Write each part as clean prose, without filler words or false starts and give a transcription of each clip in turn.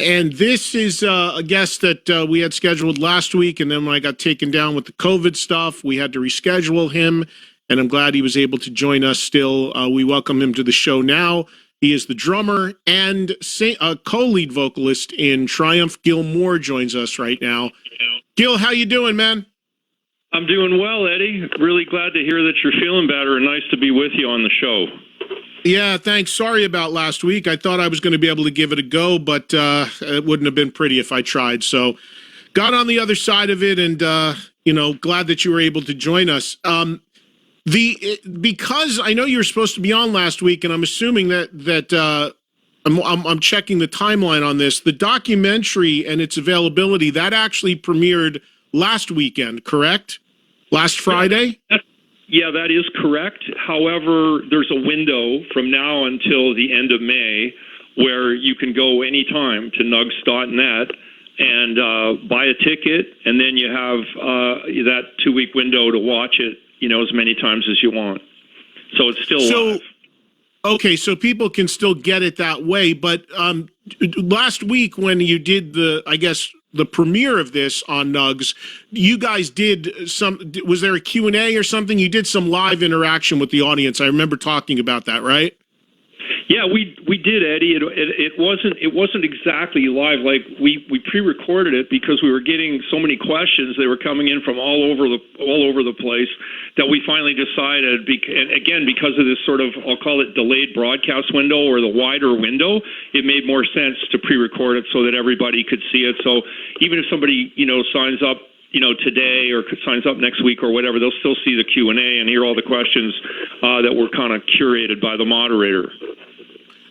And this is a guest that we had scheduled last week, and then when I got taken down with the COVID stuff, we had to reschedule him, and I'm glad he was able to join us still. We welcome him to the show now. He is the drummer and co-lead vocalist in Triumph. Gil Moore joins us right now. Gil, how you doing, man? I'm doing well, Eddie. Really glad to hear that you're feeling better, and nice to be with you on the show. Yeah, thanks. Sorry about last week. I thought I was going to be able to give it a go, but it wouldn't have been pretty if I tried. So got on the other side of it, and, glad that you were able to join us. Because I know you were supposed to be on last week, and I'm assuming that I'm checking the timeline on this. The documentary and its availability, that actually premiered last weekend, correct? Last Friday? Yeah, that is correct. However, there's a window from now until the end of May where you can go anytime to nugs.net and buy a ticket, and then you have that 2-week window to watch it, as many times as you want. So it's still live. Okay, so people can still get it that way. But last week when you did the premiere of this on Nugs, you guys did was there a Q&A or something? You did some live interaction with the audience. I remember talking about that, right? Yeah, we did, Eddie. It wasn't exactly live. Like we pre-recorded it because we were getting so many questions. They were coming in from all over the place that we finally decided. And again, because of this sort of, I'll call it delayed broadcast window or the wider window, it made more sense to pre-record it so that everybody could see it. So even if somebody signs up today or signs up next week or whatever, they'll still see the Q&A and hear all the questions that were kind of curated by the moderator.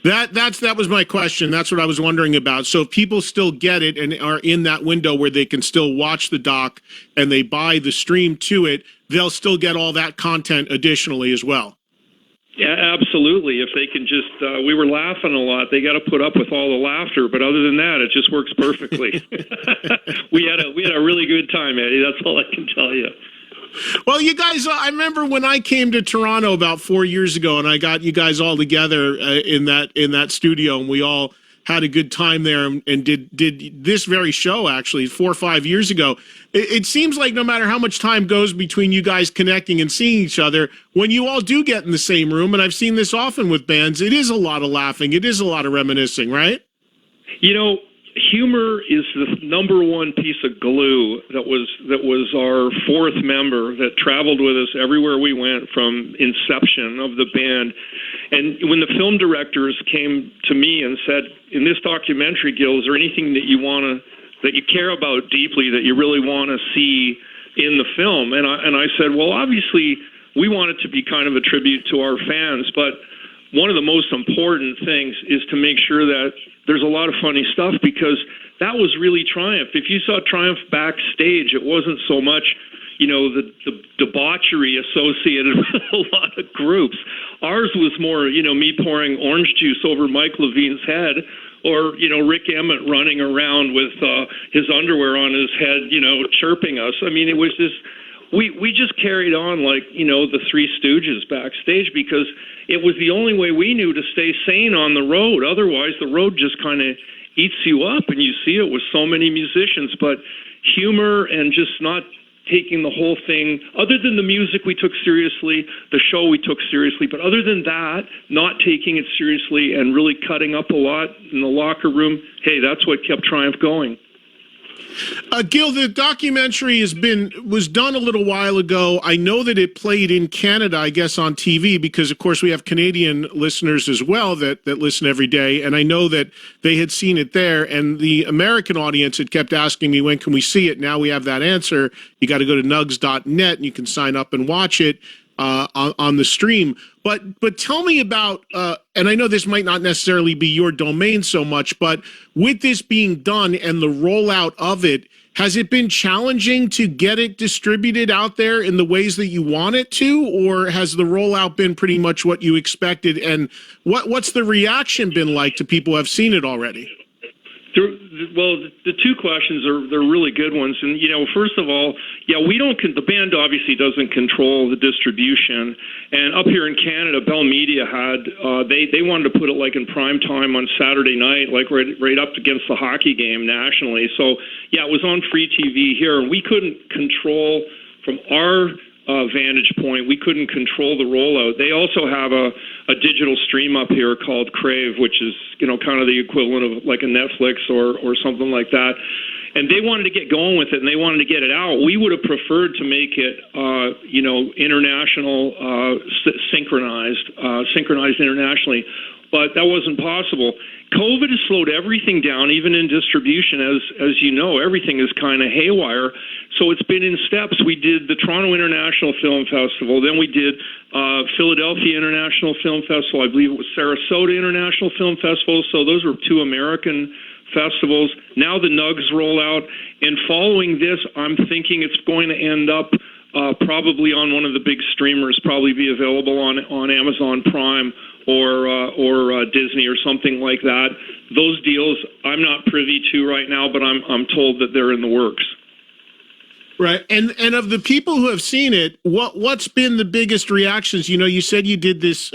That was my question. That's what I was wondering about. So if people still get it and are in that window where they can still watch the doc and they buy the stream to it, they'll still get all that content additionally as well. Yeah, absolutely. If they can just, we were laughing a lot. They got to put up with all the laughter, but other than that, it just works perfectly. we had a really good time, Eddie. That's all I can tell you. Well, you guys, I remember when I came to Toronto about 4 years ago, and I got you guys all together in that studio, and we all had a good time there and did this very show actually 4 or 5 years ago. It seems like no matter how much time goes between you guys connecting and seeing each other, when you all do get in the same room, and I've seen this often with bands, it is a lot of laughing. It is a lot of reminiscing, right? Humor is the number one piece of glue that was our fourth member that traveled with us everywhere we went from inception of the band. And when the film directors came to me and said, in this documentary, Gil, is there anything that you care about deeply that you really want to see in the film? And I said, well, obviously we want it to be kind of a tribute to our fans, but one of the most important things is to make sure that there's a lot of funny stuff, because that was really Triumph. If you saw Triumph backstage, it wasn't so much, the debauchery associated with a lot of groups. Ours was more, me pouring orange juice over Mike Levine's head, or, Rick Emmett running around with his underwear on his head, chirping us. I mean, it was just, we just carried on like, the Three Stooges backstage, because it was the only way we knew to stay sane on the road. Otherwise, the road just kind of eats you up, and you see it with so many musicians. But humor and just not taking the whole thing, other than the music we took seriously, the show we took seriously, but other than that, not taking it seriously and really cutting up a lot in the locker room, hey, that's what kept Triumph going. Gil, the documentary was done a little while ago. I know that it played in Canada, I guess, on TV, because, of course, we have Canadian listeners as well that listen every day. And I know that they had seen it there. And the American audience had kept asking me, when can we see it? Now we have that answer. You got to go to nugs.net, and you can sign up and watch it on the stream. But tell me about, and I know this might not necessarily be your domain so much, but with this being done and the rollout of it, has it been challenging to get it distributed out there in the ways that you want it to, or has the rollout been pretty much what you expected? And what's the reaction been like to people who have seen it already? Well, the two questions they're really good ones, and first of all, we don't. The band obviously doesn't control the distribution, and up here in Canada, Bell Media had they wanted to put it like in prime time on Saturday night, like right up against the hockey game nationally. So it was on free TV here, and we couldn't control from our vantage point. We couldn't control the rollout. They also have a digital stream up here called Crave, which is kind of the equivalent of like a Netflix or something like that. And they wanted to get going with it, and they wanted to get it out. We would have preferred to make it, international, synchronized internationally, but that wasn't possible. COVID has slowed everything down, even in distribution. As you know, everything is kind of haywire. So it's been in steps. We did the Toronto International Film Festival. Then we did Philadelphia International Film Festival. I believe it was Sarasota International Film Festival. So those were two American festivals. Now the Nugs roll out. And following this, I'm thinking it's going to end up probably on one of the big streamers, probably be available on Amazon Prime or Disney or something like that. Those deals I'm not privy to right now, but I'm told that they're in the works. Right. And of the people who have seen it, what's been the biggest reactions? You said you did this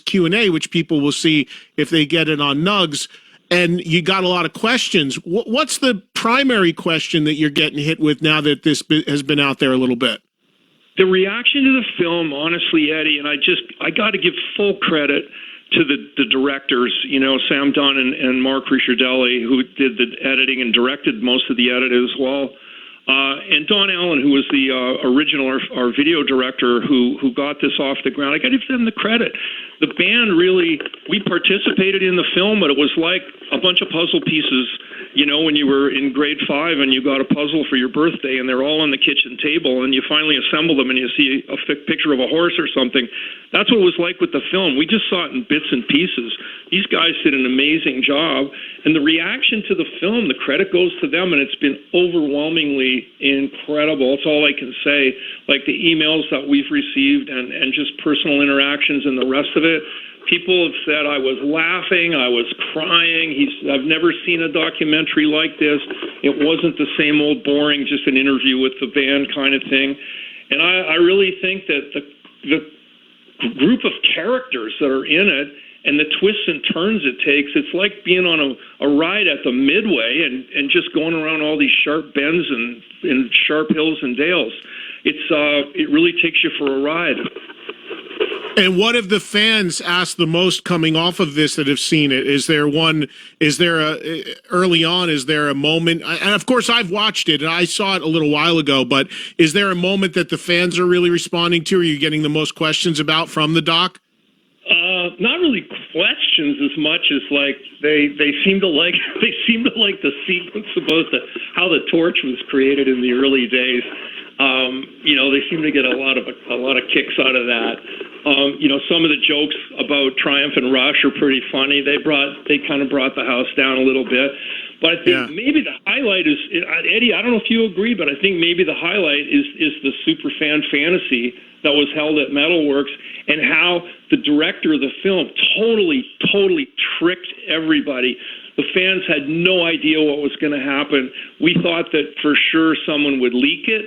Q&A, which people will see if they get it on Nugs, and you got a lot of questions. What's the primary question that you're getting hit with now that this has been out there a little bit? The reaction to the film, honestly, Eddie, and I got to give full credit to the directors, Sam Dunn and Mark Ricciardelli, who did the editing and directed most of the edit as well. And Don Allen, who was the original, our video director, who got this off the ground. I got to give them the credit. The band really, we participated in the film, but it was like a bunch of puzzle pieces, when you were in grade 5 and you got a puzzle for your birthday and they're all on the kitchen table and you finally assemble them and you see a picture of a horse or something. That's what it was like with the film. We just saw it in bits and pieces. These guys did an amazing job. And the reaction to the film, the credit goes to them, and it's been overwhelmingly incredible. That's all I can say. Like the emails that we've received and just personal interactions and the rest of it, people have said I was laughing, I was crying. I've never seen a documentary like this. It wasn't the same old boring, just an interview with the band kind of thing. And I really think that the group of characters that are in it and the twists and turns it takes, it's like being on a ride at the Midway and just going around all these sharp bends and sharp hills and dales. It really takes you for a ride. And what have the fans asked the most coming off of this that have seen it? Early on, is there a moment, and of course I've watched it and I saw it a little while ago, but is there a moment that the fans are really responding to? Are you getting the most questions about from the doc? Not really questions as much as like they seem to like the sequence about how the torch was created in the early days. They seem to get a lot of kicks out of that. Some of the jokes about Triumph and Rush are pretty funny. They kind of brought the house down a little bit. But I think maybe the highlight is, Eddie, I don't know if you agree, but I think maybe the highlight is the Superfan Fantasy that was held at Metalworks, and how the director of the film totally tricked everybody. The fans had no idea what was going to happen. We thought that for sure someone would leak it.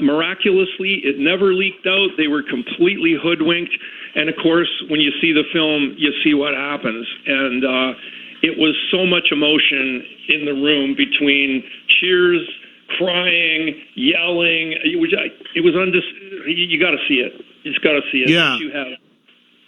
Miraculously, it never leaked out. They were completely hoodwinked. And of course, when you see the film, you see what happens. And it was so much emotion in the room between cheers, crying, yelling. You got to see it. You just got to see it. Yeah. You have.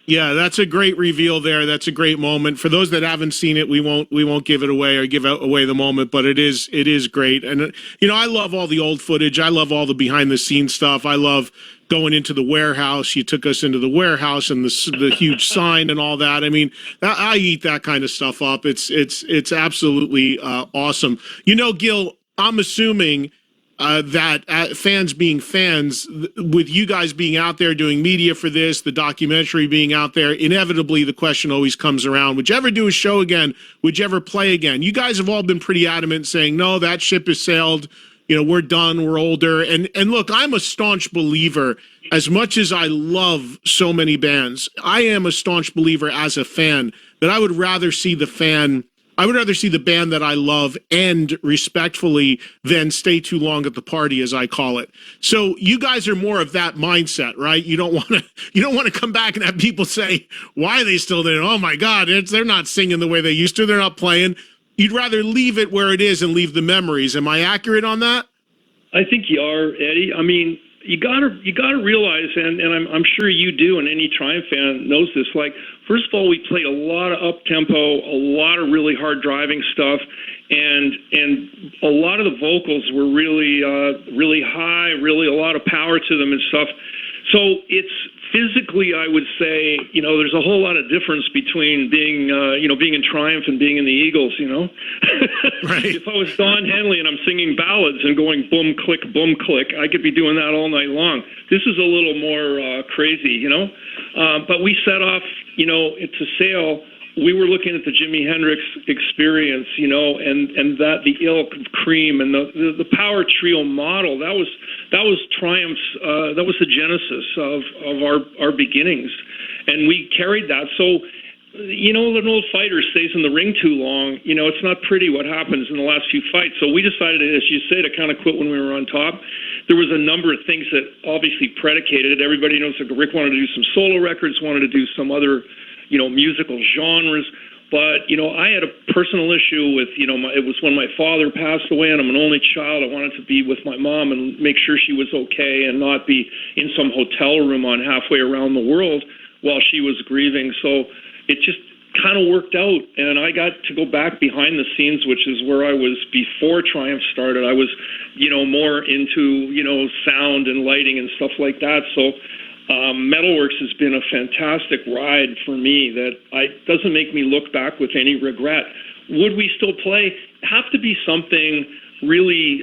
Yeah, that's a great reveal there. That's a great moment. For those that haven't seen it, we won't give it away or give away the moment, but it is great. And I love all the old footage. I love all the behind the scenes stuff. I love going into the warehouse. You took us into the warehouse and the huge sign and all that. I mean, I eat that kind of stuff up. It's absolutely awesome. Gil, I'm assuming that fans being fans, with you guys being out there doing media for this, the documentary being out there, inevitably the question always comes around, would you ever do a show again? Would you ever play again? You guys have all been pretty adamant saying, no, that ship has sailed. We're done. We're older. And look, I'm a staunch believer. As much as I love so many bands, I am a staunch believer as a fan that I would rather see the fan I would rather see the band that I love end respectfully than stay too long at the party, as I call it. So you guys are more of that mindset, right? You don't want to come back and have people say, why are they still there? Oh my God, they're not singing the way they used to. They're not playing. You'd rather leave it where it is and leave the memories. Am I accurate on that? I think you are, Eddie. I mean, you gotta realize, and I'm sure you do, and any Triumph fan knows this. Like, first of all, we played a lot of up tempo, a lot of really hard driving stuff, and a lot of the vocals were really high, really a lot of power to them and stuff. So it's physically, I would say, there's a whole lot of difference between being in Triumph and being in the Eagles, Right. If I was Don Henley and I'm singing ballads and going boom, click, I could be doing that all night long. This is a little more crazy, but we set off, to sail. We were looking at the Jimi Hendrix Experience, and that the ilk of Cream and the Power Trio model. That was Triumph's. That was the genesis of our beginnings, and we carried that. So, an old fighter stays in the ring too long. It's not pretty what happens in the last few fights. So we decided, as you say, to kind of quit when we were on top. There was a number of things that obviously predicated it. Everybody knows that Rick wanted to do some solo records, wanted to do some other musical genres. But, I had a personal issue with, it was when my father passed away and I'm an only child. I wanted to be with my mom and make sure she was okay and not be in some hotel room on halfway around the world while she was grieving. So it just kind of worked out. And I got to go back behind the scenes, which is where I was before Triumph started. I was, more into, sound and lighting and stuff like that. So Metalworks has been a fantastic ride for me that doesn't make me look back with any regret. Would we still play? Have to be something really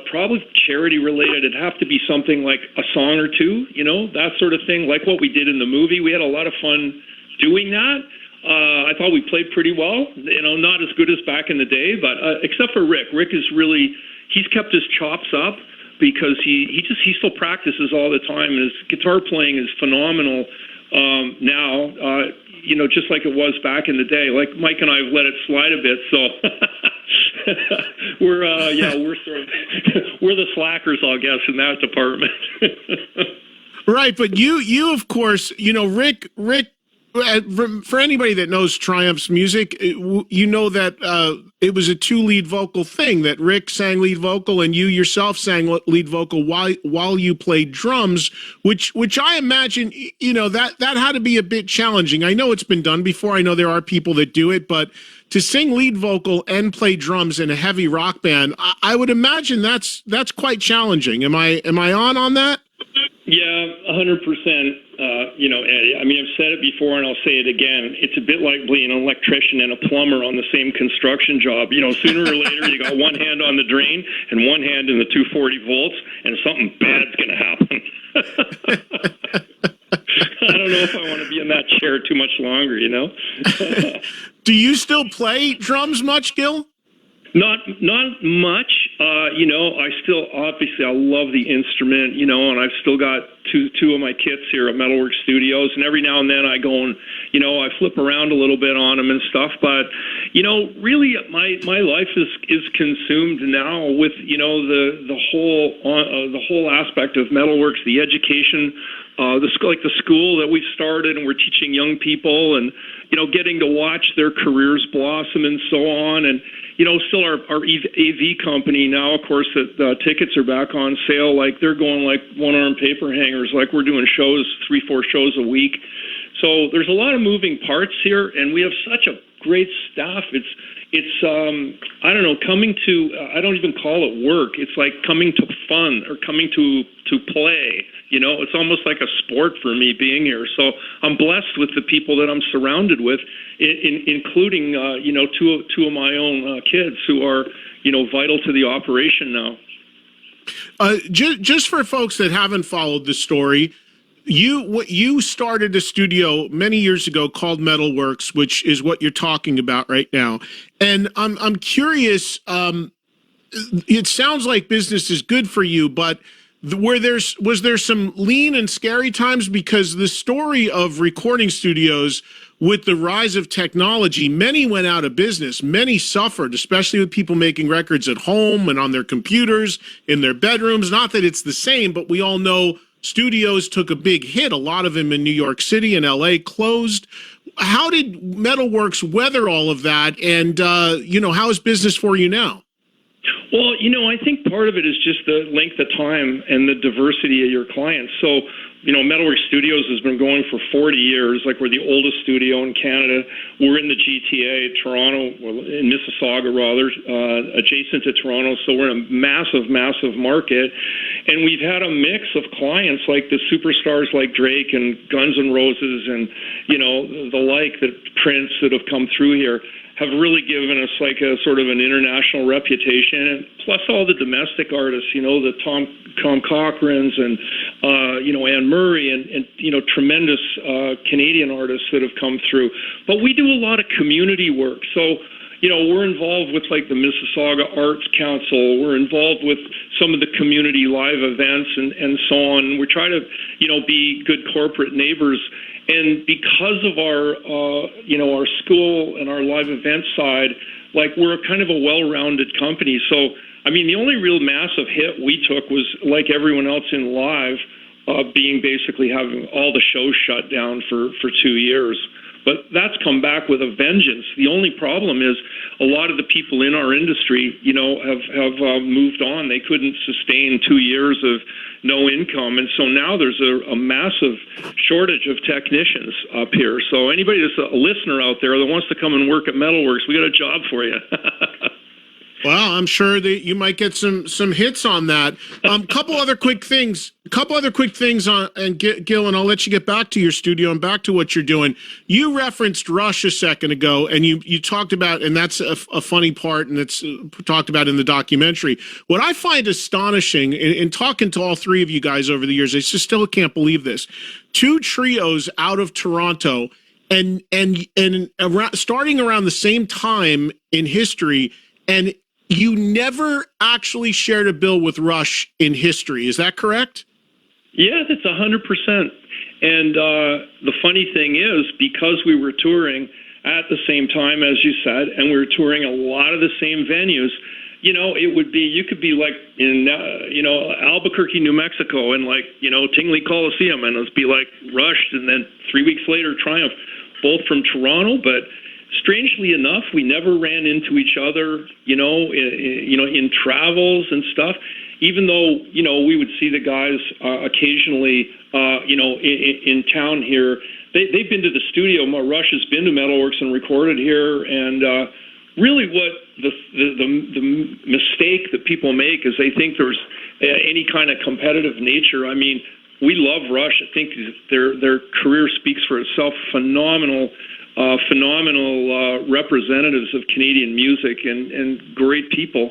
probably charity related. It'd have to be something like a song or two, that sort of thing, like what we did in the movie. We had a lot of fun doing that. I thought we played pretty well, not as good as back in the day, but except for Rick. Rick is really, he's kept his chops up, because he still practices all the time, and his guitar playing is phenomenal now, just like it was back in the day. Like Mike and I have let it slide a bit, so we're sort of we're the slackers, I guess, in that department. Right, but you of course, Rick. For anybody that knows Triumph's music, that it was a 2 lead vocal thing, that Rick sang lead vocal and you yourself sang lead vocal while you played drums, which I imagine, that had to be a bit challenging. I know it's been done before. I know there are people that do it, but to sing lead vocal and play drums in a heavy rock band, I would imagine that's quite challenging. Am I on that? Yeah, 100%. Eddie, I mean, I've said it before and I'll say it again. It's a bit like being an electrician and a plumber on the same construction job. Sooner or later, you got one hand on the drain and one hand in the 240 volts, and something bad's going to happen. I don't know if I want to be in that chair too much longer, Do you still play drums much, Gil? Not much. I still, obviously, I love the instrument, and I've still got two of my kits here at Metalworks Studios, and every now and then I go and, I flip around a little bit on them and stuff. But, really, my life is consumed now with, the whole aspect of Metalworks, the education, the school that we've started, and we're teaching young people, and getting to watch their careers blossom and so on. And still our AV company now, of course, that tickets are back on sale. Like they're going like one-arm paper hangers. Like we're doing shows, 3-4 shows a week. So there's a lot of moving parts here, and we have such a great staff. It's I don't know, coming to I don't even call it work. It's like coming to fun or coming to play. It's almost like a sport for me being here. So I'm blessed with the people that I'm surrounded with, including two of my own kids who are vital to the operation now. Just for folks that haven't followed the story, you started a studio many years ago called Metalworks, which is what you're talking about right now. And I'm curious. It sounds like business is good for you, but Was there some lean and scary times? Because the story of recording studios with the rise of technology, many went out of business, many suffered, especially with people making records at home and on their computers, in their bedrooms. Not that it's the same, but we all know studios took a big hit. A lot of them in New York City and LA closed. How did Metalworks weather all of that? And, how is business for you now? Well, I think part of it is just the length of time and the diversity of your clients. So, Metalworks Studios has been going for 40 years. Like, we're the oldest studio in Canada. We're in the GTA, Toronto, in Mississauga, rather, adjacent to Toronto. So we're in a massive, massive market. And we've had a mix of clients like the superstars like Drake and Guns N' Roses and, the like, that Prince that have come through here have really given us like a sort of an international reputation, and plus all the domestic artists, the Tom Cochrans and, Anne Murray and tremendous Canadian artists that have come through. But we do a lot of community work. So, we're involved with like the Mississauga Arts Council. We're involved with some of the community live events and so on. We try to, be good corporate neighbors. And because of our, our school and our live event side, like, we're kind of a well-rounded company. So, the only real massive hit we took was, like everyone else in live, being basically having all the shows shut down for 2 years. But that's come back with a vengeance. The only problem is a lot of the people in our industry, have moved on. They couldn't sustain 2 years of no income. And so now there's a massive shortage of technicians up here. So anybody that's a listener out there that wants to come and work at Metalworks, we got a job for you. Well, I'm sure that you might get some hits on that. Couple other quick things on, and Gil, and I'll let you get back to your studio and back to what you're doing. You referenced Rush a second ago, and you talked about, and that's a funny part, and it's talked about in the documentary. What I find astonishing in talking to all three of you guys over the years, I just still can't believe this. 2 trios out of Toronto, and around, starting around the same time in history, and you never actually shared a bill with Rush in history. Is that correct? Yeah, that's 100%. And the funny thing is, because we were touring at the same time, as you said, and we were touring a lot of the same venues, it would be, you could be like in, Albuquerque, New Mexico, and like, Tingley Coliseum, and it'd be like Rush, and then 3 weeks later, Triumph, both from Toronto, but strangely enough, we never ran into each other, in travels and stuff, even though, we would see the guys occasionally, in town here. They've been to the studio. Rush has been to Metalworks and recorded here. And really what the mistake that people make is they think there's any kind of competitive nature. We love Rush. I think their career speaks for itself. Phenomenal representatives of Canadian music and great people.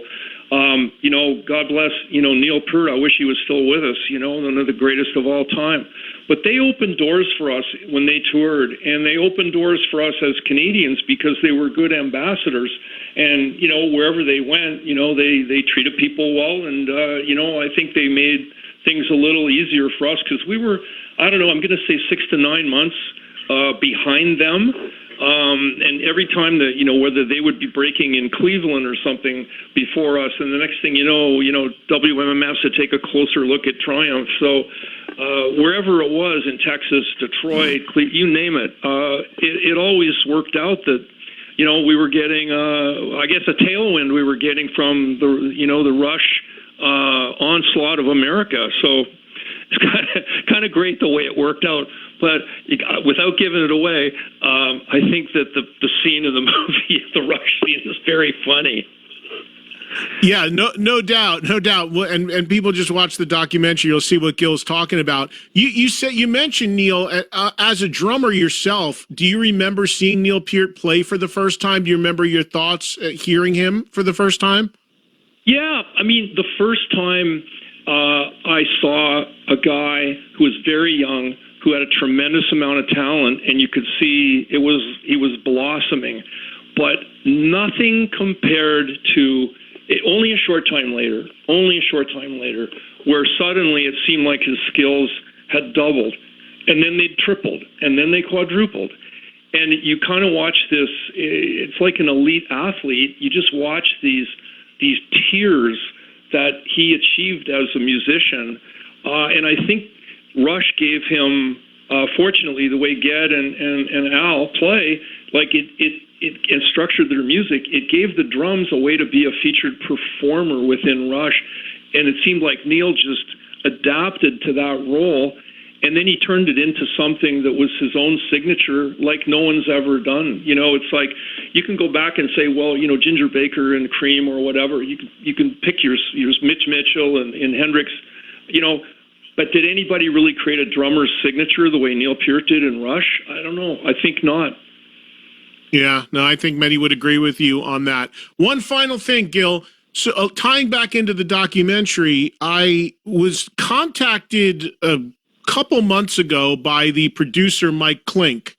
God bless, Neil Peart. I wish he was still with us, one of the greatest of all time. But they opened doors for us when they toured, and they opened doors for us as Canadians because they were good ambassadors. And, wherever they went, they treated people well. And, I think they made things a little easier for us because we were, I'm going to say 6 to 9 months behind them. And every time that, whether they would be breaking in Cleveland or something before us, and the next thing WMMFs would take a closer look at Triumph. So wherever it was in Texas, Detroit, you name it, it always worked out that, we were getting, I guess, a tailwind we were getting from the Rush onslaught of America. So it's kind of great the way it worked out. But without giving it away, I think that the scene in the movie, the Rush scene, is very funny. Yeah, no doubt. And people just watch the documentary, you'll see what Gil's talking about. You mentioned Neil as a drummer yourself. Do you remember seeing Neil Peart play for the first time? Do you remember your thoughts hearing him for the first time? Yeah, the first time I saw a guy who was very young, who had a tremendous amount of talent, and you could see he was blossoming, but nothing compared to only a short time later, where suddenly it seemed like his skills had doubled, and then they tripled, and then they quadrupled. And you kind of watch this, it's like an elite athlete. You just watch these tiers that he achieved as a musician. And I think Rush gave him, fortunately, the way Ged and Al play, like it structured their music, it gave the drums a way to be a featured performer within Rush. And it seemed like Neil just adapted to that role. And then he turned it into something that was his own signature, like no one's ever done. You know, it's like you can go back and say, well, you know, Ginger Baker and Cream or whatever. You can pick your Mitch Mitchell and Hendrix, you know. But did anybody really create a drummer's signature the way Neil Peart did in Rush? I don't know. I think not. Yeah, no, I think many would agree with you on that. One final thing, Gil. So tying back into the documentary, I was contacted couple months ago by the producer Mike Klink,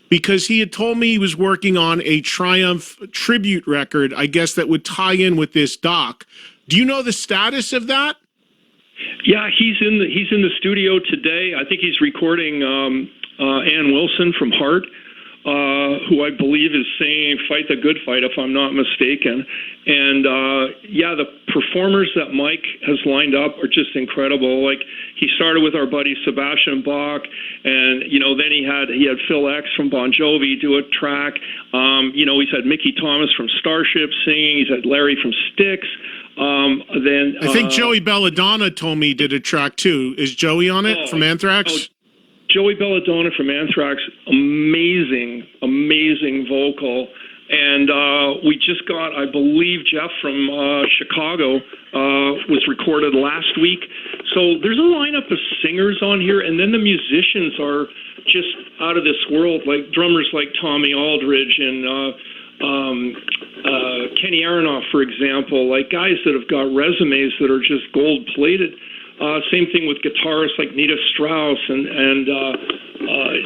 because he had told me he was working on a Triumph tribute record, I guess, that would tie in with this doc. Do you know the status of that? Yeah, he's in the studio today. I think he's recording Ann Wilson from Heart, who I believe is singing "Fight the Good Fight," if I'm not mistaken. And yeah, the performers that Mike has lined up are just incredible. Like, he started with our buddy Sebastian Bach, and you know, then he had Phil X from Bon Jovi do a track. You know, he's had Mickey Thomas from Starship singing. He's had Larry from Styx. Then I think Joey Belladonna told me he did a track too. Is Joey on it from Anthrax? Oh, Joey Belladonna from Anthrax, amazing vocal. And we just got, I believe, Jeff from Chicago was recorded last week. So there's a lineup of singers on here, and then the musicians are just out of this world, like drummers like Tommy Aldridge and Kenny Aronoff, for example, like guys that have got resumes that are just gold-plated. Same thing with guitarists like Nita Strauss and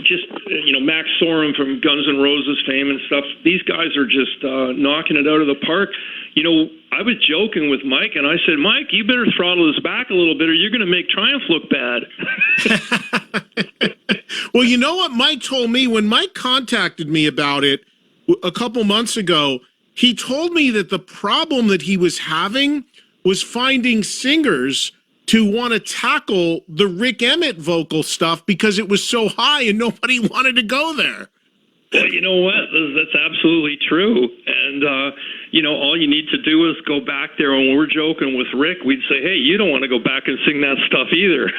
just, you know, Max Sorum from Guns N' Roses fame and stuff. These guys are just knocking it out of the park. You know, I was joking with Mike, and I said, Mike, you better throttle this back a little bit or you're going to make Triumph look bad. Well, you know what Mike told me? When Mike contacted me about it a couple months ago, he told me that the problem that he was having was finding singers to want to tackle the Rick Emmett vocal stuff because it was so high and nobody wanted to go there. Well, you know what? That's absolutely true. And, you know, all you need to do is go back there. When we're joking with Rick, we'd say, hey, you don't want to go back and sing that stuff either.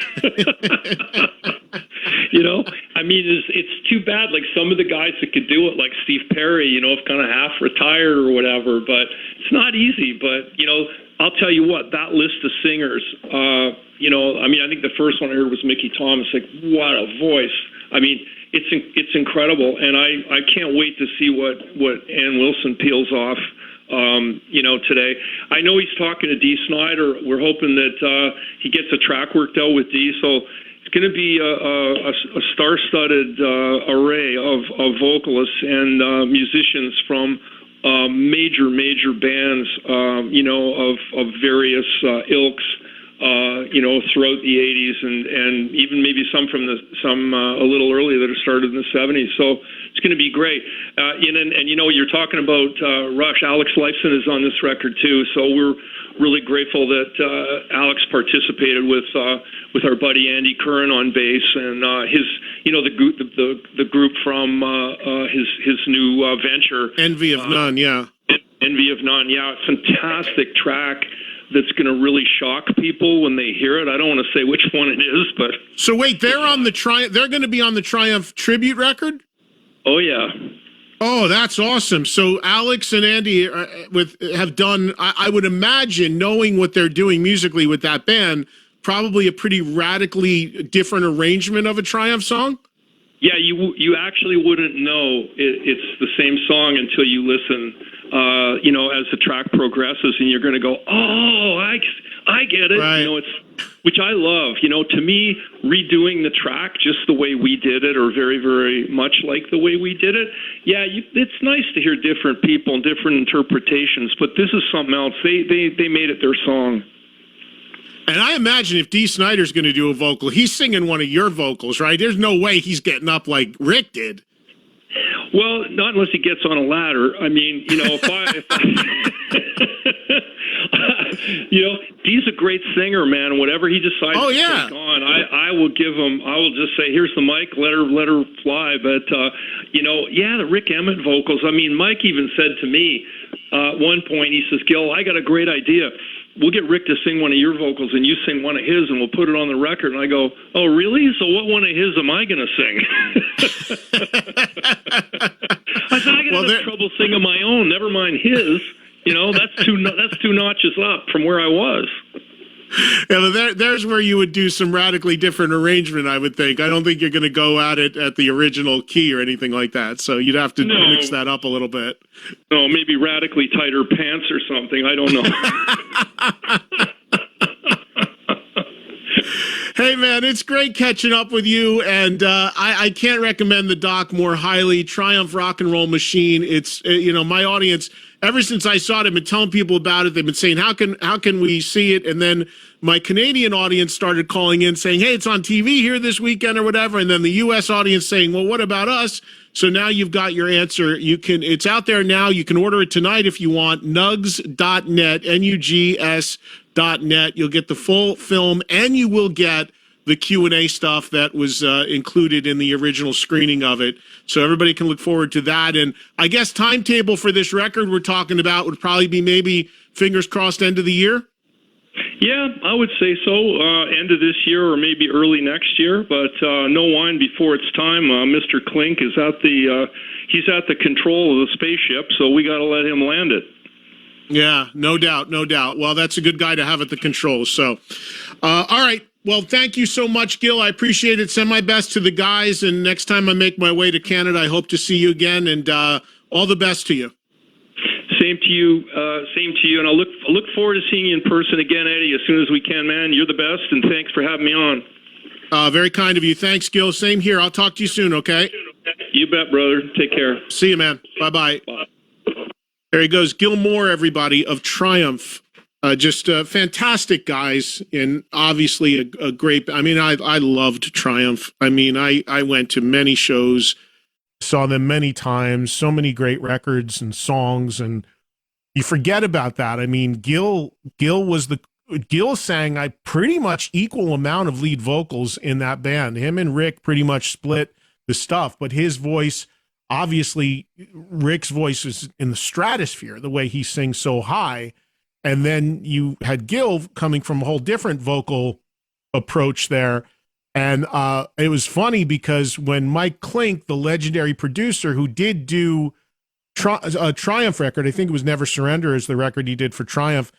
You know, I mean, it's too bad. Like, some of the guys that could do it, like Steve Perry, you know, kind of half retired or whatever, but it's not easy. But, you know, I'll tell you what, that list of singers, you know, I mean, I think the first one I heard was Mickey Thomas. Like, what a voice. I mean, it's incredible, and I can't wait to see what Ann Wilson peels off, you know, today. I know he's talking to Dee Snider. We're hoping that he gets a track worked out with Dee, so it's going to be a star-studded array of vocalists and musicians from major bands, you know, of various ilks, you know, throughout the 80s and even maybe some from a little earlier that have started in the 70s. So it's going to be great. And you know, you're talking about Rush. Alex Lifeson is on this record too. So we're really grateful that Alex participated with our buddy Andy Curran on bass and his, you know, the group from his new venture, Envy of None. Yeah. Envy of None. Yeah, fantastic track that's going to really shock people when they hear it. I don't want to say which one it is, but so wait, they're on the they're going to be on the Triumph tribute record? Oh yeah. Oh, that's awesome. So Alex and Andy have done, I would imagine, knowing what they're doing musically with that band, probably a pretty radically different arrangement of a Triumph song? Yeah, you actually wouldn't know it's the same song until you listen, you know, as the track progresses, and you're going to go, oh, I get it. Right. You know, which I love. You know, to me, redoing the track just the way we did it, or very, very much like the way we did it, yeah, it's nice to hear different people and different interpretations, but this is something else. They made it their song. And I imagine if Dee Snider's going to do a vocal, he's singing one of your vocals, right? There's no way he's getting up like Rick did. Well, not unless he gets on a ladder. I mean, you know, if I you know, Dee's a great singer, man. Whatever he decides to take on, I will give him. I will just say, here's the mic, let her fly. But you know, yeah, the Rick Emmett vocals. I mean, Mike even said to me at one point, he says, "Gil, I got a great idea. We'll get Rick to sing one of your vocals and you sing one of his and we'll put it on the record." And I go, "Oh, really? So what one of his am I going to sing?" I said, "I got trouble singing my own. Never mind his. You know, that's two notches up from where I was." Yeah, but there's where you would do some radically different arrangement, I would think. I don't think you're going to go at it at the original key or anything like that. So you'd have to mix that up a little bit. No, maybe radically tighter pants or something. I don't know. Hey, man, it's great catching up with you. And I can't recommend the doc more highly. Triumph Rock and Roll Machine. It's, you know, my audience, ever since I saw it, I've been telling people about it. They've been saying, how can we see it? And then my Canadian audience started calling in saying, hey, it's on TV here this weekend or whatever. And then the U.S. audience saying, well, what about us? So now you've got your answer. It's out there now. You can order it tonight if you want. Nugs.net, NUGS.net. You'll get the full film and you will get the Q&A stuff that was included in the original screening of it. So everybody can look forward to that. And I guess timetable for this record we're talking about would probably be maybe, fingers crossed, end of the year? Yeah, I would say so. End of this year or maybe early next year. But no wine before it's time. Mr. Klink is he's at the control of the spaceship, so we got to let him land it. Yeah, no doubt, no doubt. Well, that's a good guy to have at the controls. So, all right. Well, thank you so much, Gil. I appreciate it. Send my best to the guys. And next time I make my way to Canada, I hope to see you again. And all the best to you. Same to you. Same to you. And I'll look forward to seeing you in person again, Eddie, as soon as we can, man. You're the best. And thanks for having me on. Very kind of you. Thanks, Gil. Same here. I'll talk to you soon, okay? You bet, brother. Take care. See you, man. Bye-bye. Bye. There he goes. Gil Moore, everybody, of Triumph. Just fantastic guys, and obviously a great. I mean, I loved Triumph. I mean, I went to many shows, saw them many times. So many great records and songs, and you forget about that. I mean, Gil sang a pretty much equal amount of lead vocals in that band. Him and Rick pretty much split the stuff, but his voice, obviously, Rick's voice is in the stratosphere. The way he sings so high. And then you had Gil coming from a whole different vocal approach there. And it was funny because when Mike Klink, the legendary producer who did do a Triumph record, I think it was Never Surrender is the record he did for Triumph.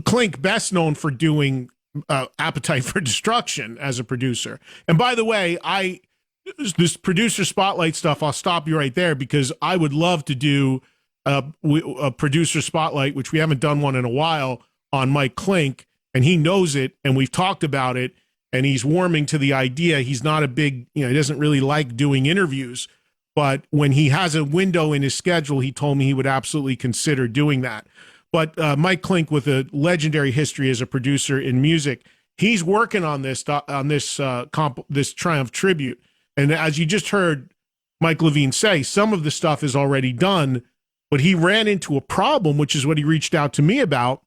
Klink, best known for doing Appetite for Destruction as a producer. And by the way, this producer spotlight stuff, I'll stop you right there because I would love to do a producer spotlight, which we haven't done one in a while, on Mike Klink, and he knows it, and we've talked about it, and he's warming to the idea. He's not a big, he doesn't really like doing interviews, but when he has a window in his schedule, he told me he would absolutely consider doing that. But Mike Klink, with a legendary history as a producer in music, he's working on this Triumph tribute, and as you just heard Mike Levine say, some of the stuff is already done. But he ran into a problem, which is what he reached out to me about,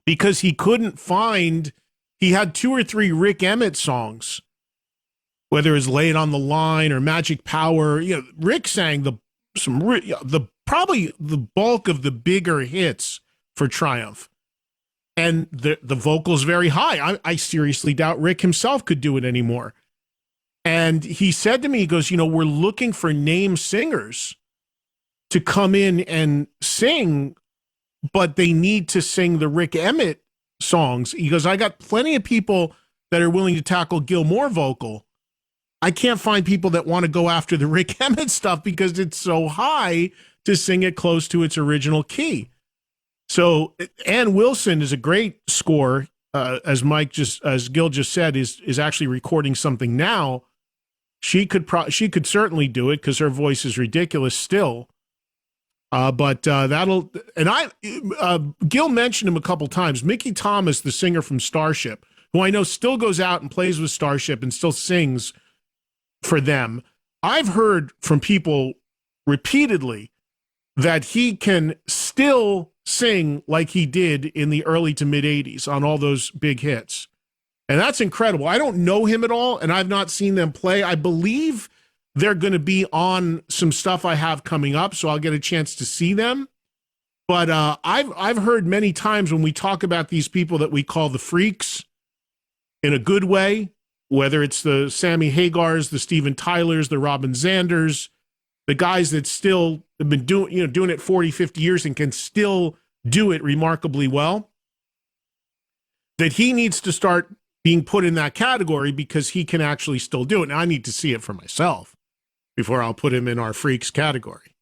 because he couldn't find, he had 2 or 3 Rick Emmett songs, whether it's Lay It on the Line or Magic Power. Rick sang probably the bulk of the bigger hits for Triumph. And the vocal's very high. I seriously doubt Rick himself could do it anymore. And he said to me, he goes, we're looking for name singers to come in and sing, but they need to sing the Rick Emmett songs. He goes, I got plenty of people that are willing to tackle Gil Moore vocal. I can't find people that want to go after the Rick Emmett stuff because it's so high to sing it close to its original key. So Ann Wilson is a great scorer. as Gil just said, is actually recording something now. She could certainly do it because her voice is ridiculous still. But Gil mentioned him a couple times. Mickey Thomas, the singer from Starship, who I know still goes out and plays with Starship and still sings for them. I've heard from people repeatedly that he can still sing like he did in the early to mid 80s on all those big hits. And that's incredible. I don't know him at all, and I've not seen them play. I believe they're going to be on some stuff I have coming up, so I'll get a chance to see them. But I've heard many times when we talk about these people that we call the freaks in a good way, whether it's the Sammy Hagars, the Steven Tylers, the Robin Zanders, the guys that still have been doing it 40, 50 years and can still do it remarkably well, that he needs to start being put in that category because he can actually still do it. Now, I need to see it for myself before I'll put him in our freaks category.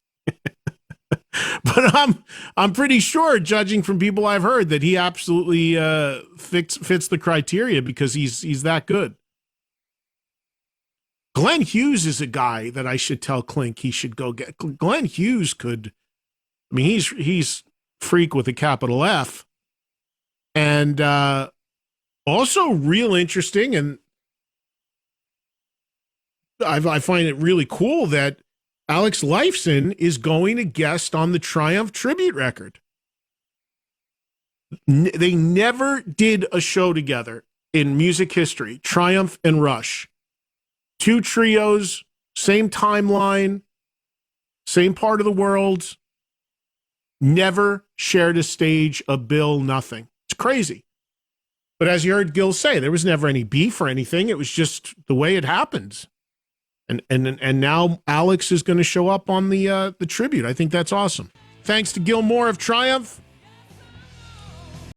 But I'm pretty sure, judging from people I've heard, that he absolutely fits the criteria because he's that good. Glenn Hughes is a guy that I should tell Clink he should go get. Glenn Hughes could, I mean, he's freak with a capital F, and also real interesting, and I find it really cool that Alex Lifeson is going to guest on the Triumph tribute record. They never did a show together in music history, Triumph and Rush. Two trios, same timeline, same part of the world, never shared a stage, a bill, nothing. It's crazy. But as you heard Gil say, there was never any beef or anything. It was just the way it happens. And now Alex is going to show up on the tribute. I think that's awesome. Thanks to Gil Moore of Triumph.